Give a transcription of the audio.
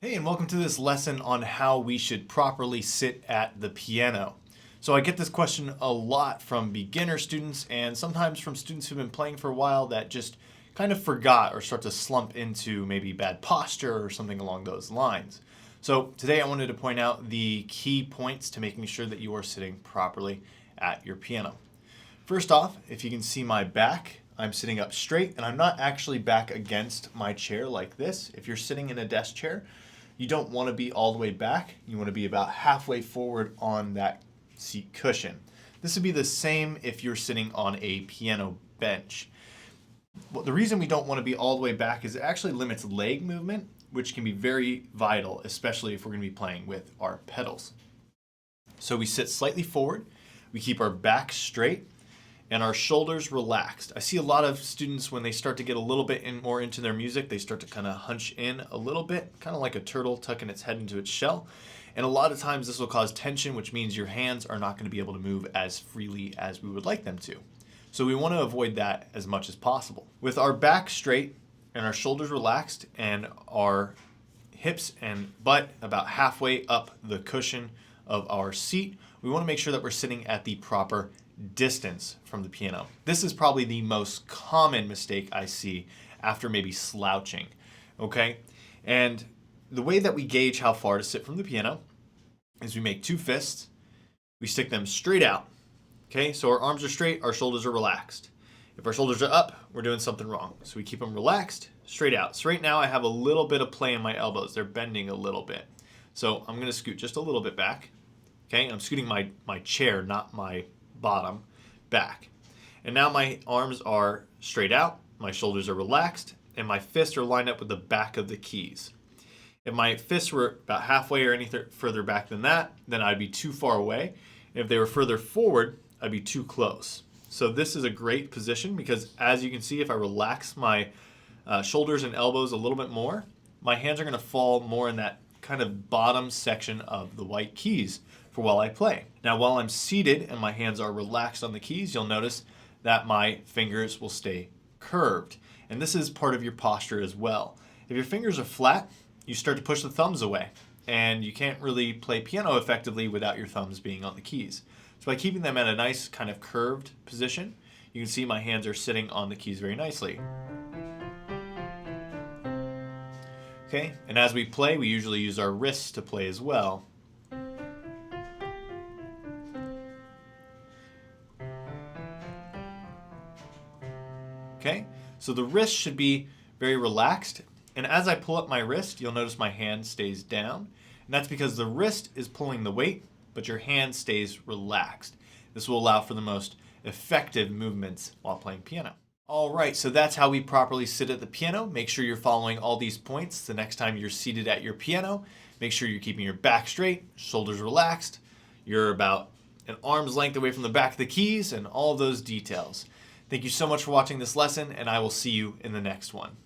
Hey, and welcome to this lesson on how we should properly sit at the piano. So I get this question a lot from beginner students and sometimes from students who've been playing for a while that just kind of forgot or start to slump into maybe bad posture or something along those lines. So today I wanted to point out the key points to making sure that you are sitting properly at your piano. First off, if you can see my back, I'm sitting up straight and I'm not actually back against my chair like this. If you're sitting in a desk chair, you don't want to be all the way back. You want to be about halfway forward on that seat cushion. This would be the same if you're sitting on a piano bench. Well, the reason we don't want to be all the way back is it actually limits leg movement, which can be very vital, especially if we're going to be playing with our pedals. So we sit slightly forward, we keep our back straight, and our shoulders relaxed. I see a lot of students when they start to get a little bit more into their music, they start to kind of hunch in a little bit, kind of like a turtle tucking its head into its shell. And a lot of times this will cause tension, which means your hands are not going to be able to move as freely as we would like them to. So we want to avoid that as much as possible. With our back straight and our shoulders relaxed and our hips and butt about halfway up the cushion of our seat, we want to make sure that we're sitting at the proper distance from the piano. This is probably the most common mistake I see after maybe slouching, okay? And the way that we gauge how far to sit from the piano is we make two fists, we stick them straight out, okay? So our arms are straight, our shoulders are relaxed. If our shoulders are up, we're doing something wrong. So we keep them relaxed, straight out. So right now I have a little bit of play in my elbows. They're bending a little bit. So I'm gonna scoot just a little bit back, okay? I'm scooting my chair, not my bottom, back. And now my arms are straight out, my shoulders are relaxed, and my fists are lined up with the back of the keys. If my fists were about halfway or any further back than that, then I'd be too far away. And if they were further forward, I'd be too close. So this is a great position because as you can see, if I relax my shoulders and elbows a little bit more, my hands are going to fall more in that kind of bottom section of the white keys for while I play. Now while I'm seated and my hands are relaxed on the keys, you'll notice that my fingers will stay curved. And this is part of your posture as well. If your fingers are flat, you start to push the thumbs away and you can't really play piano effectively without your thumbs being on the keys. So by keeping them at a nice kind of curved position, you can see my hands are sitting on the keys very nicely. Okay, and as we play, we usually use our wrists to play as well. Okay, so the wrist should be very relaxed. And as I pull up my wrist, you'll notice my hand stays down. And that's because the wrist is pulling the weight, but your hand stays relaxed. This will allow for the most effective movements while playing piano. All right, so that's how we properly sit at the piano. Make sure you're following all these points the next time you're seated at your piano. Make sure you're keeping your back straight, shoulders relaxed. You're about an arm's length away from the back of the keys and all of those details. Thank you so much for watching this lesson, and I will see you in the next one.